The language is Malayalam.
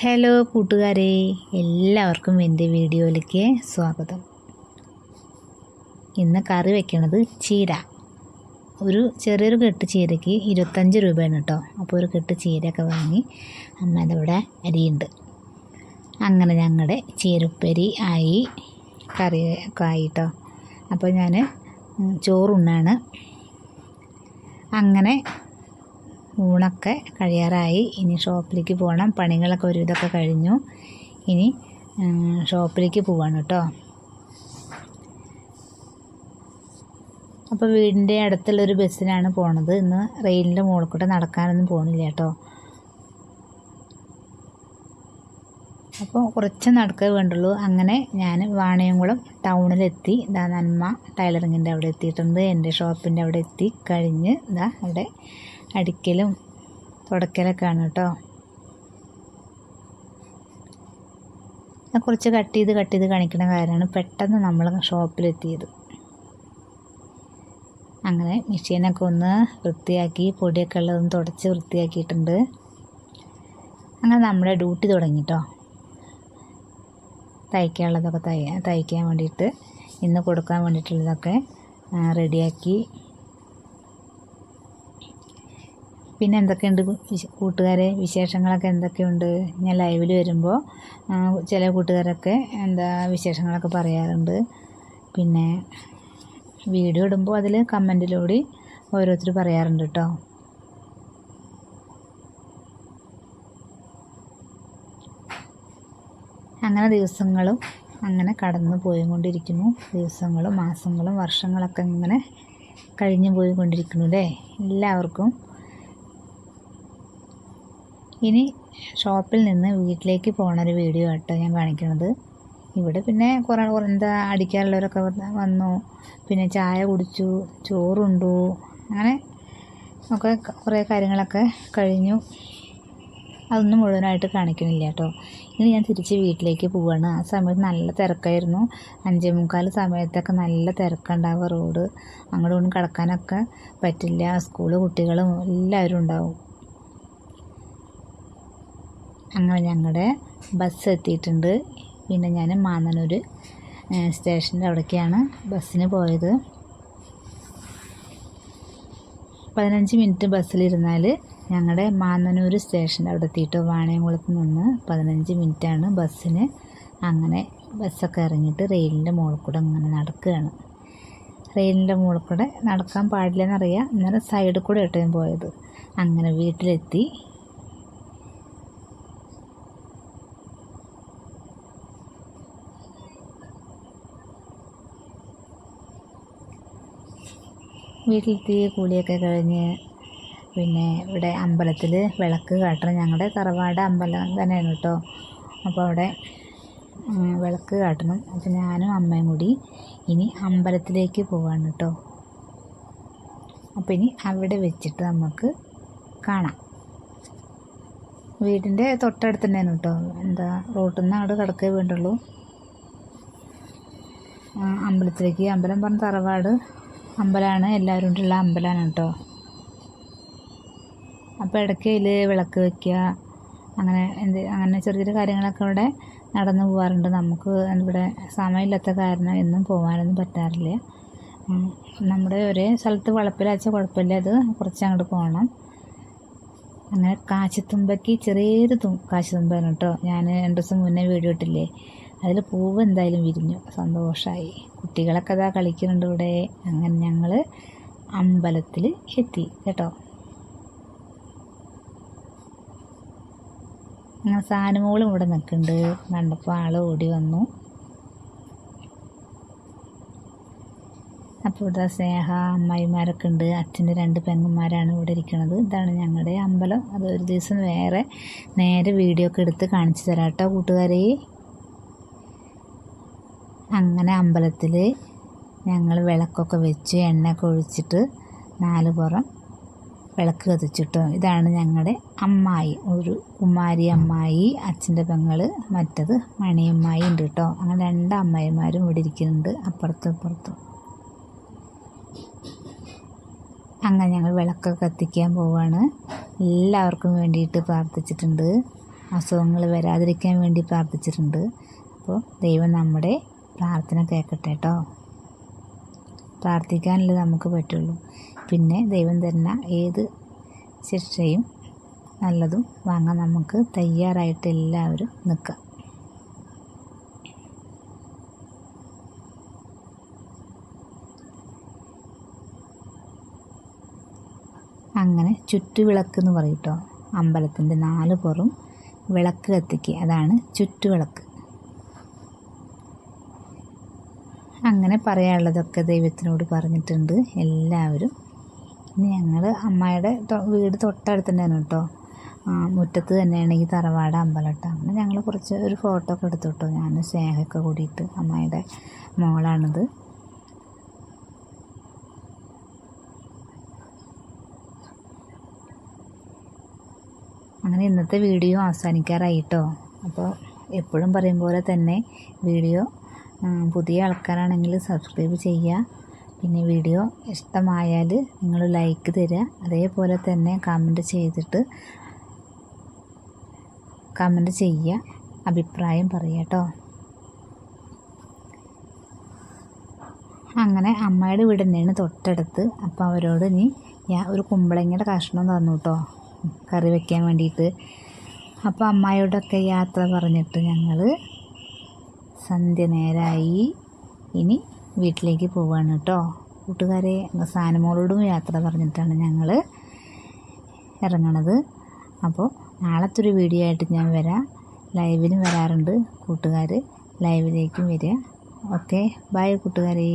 ഹലോ കൂട്ടുകാരെ, എല്ലാവർക്കും എൻ്റെ വീഡിയോയിലേക്ക് സ്വാഗതം. ഇന്ന് കറി വെക്കണത് ചീര. ഒരു ചെറിയൊരു കെട്ട് ചീരയ്ക്ക് 25 രൂപയാണ് കേട്ടോ. അപ്പോൾ ഒരു കെട്ട് ചീരയൊക്കെ വാങ്ങി അമ്മേൻ്റെ ഇവിടെ അരിയുണ്ട്. അങ്ങനെ ഞങ്ങളുടെ ചീരപ്പേരി ആയി, കറി ഒക്കെ ആയി കേട്ടോ. അപ്പോൾ ഞാൻ ചോറുണ്ണാണ്. അങ്ങനെ ഊണൊക്കെ കഴിയാറായി. ഇനി ഷോപ്പിലേക്ക് പോകണം. പണികളൊക്കെ ഒരുവിധമൊക്കെ കഴിഞ്ഞു. ഇനി ഷോപ്പിലേക്ക് പോവാണ് കേട്ടോ. അപ്പോൾ വീടിൻ്റെ അടുത്തുള്ളൊരു ബസ്സിനാണ് പോണത്. ഇന്ന് റെയിലിൻ്റെ മുകളിൽ കൂടെ നടക്കാനൊന്നും പോകണില്ല കേട്ടോ. അപ്പോൾ കുറച്ച് നടക്കേ വേണ്ടുള്ളൂ. അങ്ങനെ ഞാൻ വാണിയംകുളം ടൗണിലെത്തി. ഇതാ നന്മ ടൈലറിങ്ങിൻ്റെ അവിടെ എത്തിയിട്ടുണ്ട്. എൻ്റെ ഷോപ്പിൻ്റെ അവിടെ എത്തി കഴിഞ്ഞ് ഇതാ അവിടെ അടിക്കലും തുടക്കലൊക്കെയാണ് കേട്ടോ. കുറച്ച് കട്ട് ചെയ്ത് കാണിക്കുന്ന കാര്യമാണ് പെട്ടെന്ന് നമ്മൾ ഷോപ്പിലെത്തിയത്. അങ്ങനെ മെഷീനൊക്കെ ഒന്ന് വൃത്തിയാക്കി, പൊടിയൊക്കെ ഉള്ളതൊന്ന് തുടച്ച് വൃത്തിയാക്കിയിട്ടുണ്ട്. അങ്ങനെ നമ്മുടെ ഡ്യൂട്ടി തുടങ്ങി കേട്ടോ. തയ്ക്കാനുള്ളതൊക്കെ തയ്ക്കാൻ വേണ്ടിയിട്ട്, ഇന്ന് കൊടുക്കാൻ വേണ്ടിയിട്ടുള്ളതൊക്കെ റെഡിയാക്കി. പിന്നെ എന്തൊക്കെയുണ്ട് കൂട്ടുകാരെ, വിശേഷങ്ങളൊക്കെ എന്തൊക്കെയുണ്ട്? ഞാൻ ലൈവിൽ വരുമ്പോൾ ചില കൂട്ടുകാരൊക്കെ വിശേഷങ്ങളൊക്കെ പറയാറുണ്ട്. പിന്നെ വീഡിയോ ഇടുമ്പോൾ അതിൽ കമൻറ്റിലൂടെ ഓരോരുത്തർ പറയാറുണ്ട് കേട്ടോ. അങ്ങനെ ദിവസങ്ങളും അങ്ങനെ കടന്നു പോയിക്കൊണ്ടിരിക്കുന്നു. ദിവസങ്ങളും മാസങ്ങളും വർഷങ്ങളൊക്കെ ഇങ്ങനെ കഴിഞ്ഞു പോയിക്കൊണ്ടിരിക്കുന്നു അല്ലേ എന്താവർക്കും. ഇനി ഷോപ്പിൽ നിന്ന് വീട്ടിലേക്ക് പോകണൊരു വീഡിയോ കേട്ടോ ഞാൻ കാണിക്കുന്നത്. ഇവിടെ പിന്നെ കുറേ അടിക്കാനുള്ളവരൊക്കെ വന്നു. പിന്നെ ചായ കുടിച്ചു, ചോറുണ്ടു, അങ്ങനെ ഒക്കെ കുറേ കാര്യങ്ങളൊക്കെ കഴിഞ്ഞു. അതൊന്നും മുഴുവനായിട്ട് കാണിക്കണില്ല കേട്ടോ. ഇനി ഞാൻ തിരിച്ച് വീട്ടിലേക്ക് പോവുകയാണ്. ആ സമയത്ത് നല്ല തിരക്കായിരുന്നു. 5:45 സമയത്തൊക്കെ നല്ല തിരക്കുണ്ടാവുക. റോഡ് അങ്ങോട്ടും കടക്കാനൊക്കെ പറ്റില്ല. സ്കൂള് കുട്ടികളും എല്ലാവരും ഉണ്ടാവും. അങ്ങനെ ഞങ്ങളുടെ ബസ് എത്തിയിട്ടുണ്ട്. പിന്നെ ഞാൻ മാന്നന്നൂർ സ്റ്റേഷൻ്റെ അവിടേക്കാണ് ബസ്സിന് പോയത്. 15 മിനിറ്റ് ബസ്സിലിരുന്നാൽ ഞങ്ങളുടെ മാന്നന്നൂർ സ്റ്റേഷൻ്റെ അവിടെ എത്തിയിട്ട് വാണിയംകുളത്ത് നിന്ന് 15 മിനിറ്റാണ് ബസ്സിന്. അങ്ങനെ ബസ്സൊക്കെ ഇറങ്ങിയിട്ട് റെയിലിൻ്റെ മുകളിൽ കൂടെ അങ്ങനെ നടക്കുകയാണ്. റെയിലിൻ്റെ മുകളിൽ കൂടെ നടക്കാൻ പാടില്ലെന്നറിയാം, അന്നേരം സൈഡിൽ കൂടെ ഇട്ടും പോയത്. അങ്ങനെ വീട്ടിലെത്തി. വീട്ടിലെത്തി കുളിയൊക്കെ കഴിഞ്ഞ് പിന്നെ ഇവിടെ അമ്പലത്തിൽ വിളക്ക് കാട്ടണം. ഞങ്ങളുടെ തറവാട് അമ്പലം തന്നെയാണ് കേട്ടോ. അപ്പോൾ അവിടെ വിളക്ക് കാട്ടണം. അപ്പോൾ ഞാനും അമ്മയും കൂടി ഇനി അമ്പലത്തിലേക്ക് പോവാണ് കേട്ടോ. അപ്പോൾ ഇനി അവിടെ വെച്ചിട്ട് നമുക്ക് കാണാം. വീടിൻ്റെ തൊട്ടടുത്ത് തന്നെയാണ് കേട്ടോ. റോട്ടിൽ നിന്ന് അങ്ങോട്ട് കിടക്കേ വേണ്ടുള്ളൂ അമ്പലത്തിലേക്ക്. അമ്പലം പറഞ്ഞ തറവാട് അമ്പലമാണ്, എല്ലാവരും ഉള്ള അമ്പലമാണ് കേട്ടോ. അപ്പോൾ ഇടയ്ക്ക് അതിൽ വിളക്ക് വയ്ക്കുക, അങ്ങനെ ചെറിയ ചെറിയ കാര്യങ്ങളൊക്കെ ഇവിടെ നടന്നു പോകാറുണ്ട്. നമുക്ക് ഇവിടെ സമയമില്ലാത്ത കാരണം എന്നും പോകാനൊന്നും പറ്റാറില്ല. നമ്മുടെ ഒരേ സ്ഥലത്ത് വളപ്പിലാച്ചാൽ കുഴപ്പമില്ല, അത് കുറച്ച് അങ്ങോട്ട് പോകണം. അങ്ങനെ കാശിത്തുമ്പയ്ക്ക് ചെറിയൊരു കാശിത്തുമ്പാണ് കേട്ടോ. ഞാൻ 2 ദിവസം മുന്നേ വീഡിയോ ഇട്ടില്ലേ, അതിൽ പൂവ് എന്തായാലും വിരിഞ്ഞു, സന്തോഷമായി. കുട്ടികളൊക്കെ അതാ കളിക്കുന്നുണ്ട് ഇവിടെ. അങ്ങനെ ഞങ്ങൾ അമ്പലത്തിൽ എത്തി കേട്ടോ. അങ്ങനെ സാനുമോളും ഇവിടെ നിൽക്കുന്നുണ്ട്. കണ്ടപ്പോൾ ആൾ ഓടി വന്നു. അപ്പോൾ ഇവിടെ സ്നേഹ അമ്മായിമാരൊക്കെ ഉണ്ട്. അച്ഛൻ്റെ 2 പെങ്ങന്മാരാണ് ഇവിടെ ഇരിക്കുന്നത്. ഇതാണ് ഞങ്ങളുടെ അമ്പലം. അത് ഒരു ദിവസം നേരെ വീഡിയോ ഒക്കെ എടുത്ത് കാണിച്ചു തരാം കേട്ടോ കൂട്ടുകാരെ. അങ്ങനെ അമ്പലത്തിൽ ഞങ്ങൾ വിളക്കൊക്കെ വെച്ച് എണ്ണയൊക്കെ ഒഴിച്ചിട്ട് 4 പുറം വിളക്ക് കത്തിച്ചിട്ടോ. ഇതാണ് ഞങ്ങളുടെ അമ്മായി, ഒരു കുമാരി അമ്മായി, അച്ഛൻ്റെ പെങ്ങൾ, മറ്റത് മണിയമ്മായി ഉണ്ട് കേട്ടോ. അങ്ങനെ 2 അമ്മായിമാരും ഇവിടെ ഇരിക്കുന്നുണ്ട്, അപ്പുറത്തും ഇപ്പുറത്തും. അങ്ങനെ ഞങ്ങൾ വിളക്കൊക്കെ കത്തിക്കാൻ പോവുകയാണ്. എല്ലാവർക്കും വേണ്ടിയിട്ട് പ്രാർത്ഥിച്ചിട്ടുണ്ട്. അസുഖങ്ങൾ വരാതിരിക്കാൻ വേണ്ടി പ്രാർത്ഥിച്ചിട്ടുണ്ട്. അപ്പോൾ ദൈവം നമ്മുടെ പ്രാർത്ഥന കേൾക്കട്ടെ കേട്ടോ. പ്രാർത്ഥിക്കാനല്ലേ നമുക്ക് പറ്റുള്ളൂ. പിന്നെ ദൈവം തരുന്ന ഏത് ശിക്ഷയും നല്ലതും വാങ്ങാൻ നമുക്ക് തയ്യാറായിട്ട് എല്ലാവരും നിൽക്കാം. അങ്ങനെ ചുറ്റുവിളക്ക് എന്ന് പറയും കേട്ടോ. അമ്പലത്തിൻ്റെ 4 പുറം വിളക്ക് കത്തിക്കുക, അതാണ് ചുറ്റുവിളക്ക്. അങ്ങനെ പറയാനുള്ളതൊക്കെ ദൈവത്തിനോട് പറഞ്ഞിട്ടുണ്ട് എല്ലാവരും. ഇനി ഞങ്ങൾ അമ്മായിയുടെ വീട് തൊട്ടടുത്ത് തന്നെയാണ് കേട്ടോ. മുറ്റത്ത് തന്നെയാണ് ഈ തറവാട് അമ്പലം കേട്ടോ. അങ്ങനെ ഞങ്ങൾ കുറച്ച് ഒരു ഫോട്ടോ ഒക്കെ എടുത്തു കേട്ടോ. ഞാൻ സ്നേഹമൊക്കെ കൂടിയിട്ട്. അമ്മായിയുടെ മോളാണിത്. അങ്ങനെ ഇന്നത്തെ വീഡിയോ അവസാനിക്കാറായി കേട്ടോ. അപ്പോൾ എപ്പോഴും പറയും പോലെ തന്നെ വീഡിയോ പുതിയ ആൾക്കാരാണെങ്കിൽ സബ്സ്ക്രൈബ് ചെയ്യുക. പിന്നെ വീഡിയോ ഇഷ്ടമായാൽ നിങ്ങൾ ലൈക്ക് തരിക. അതേപോലെ തന്നെ കമൻറ്റ് ചെയ്യുക, അഭിപ്രായം പറയുക കേട്ടോ. അങ്ങനെ അമ്മയുടെ വീട് തന്നെയാണ് തൊട്ടടുത്ത്. അപ്പോൾ അവരോട് ഇനി ഒരു കുമ്പളങ്ങയുടെ കഷ്ണം തന്നു കേട്ടോ, കറി വയ്ക്കാൻ വേണ്ടിയിട്ട്. അപ്പോൾ അമ്മായിയോടൊക്കെ യാത്ര പറഞ്ഞിട്ട് ഞങ്ങൾ സന്ധ്യ നേരമായി. ഇനി വീട്ടിലേക്ക് പോവുകയാണ് കേട്ടോ കൂട്ടുകാരെ. സാനമോളോടും യാത്ര പറഞ്ഞിട്ടാണ് ഞങ്ങൾ ഇറങ്ങണത്. അപ്പോൾ നാളത്തെ ഒരു വീഡിയോ ആയിട്ട് ഞാൻ വരാം. ലൈവിനും വരാറുണ്ട് കൂട്ടുകാർ, ലൈവിലേക്കും വരിക. ഓക്കെ, ബൈ കൂട്ടുകാരെ.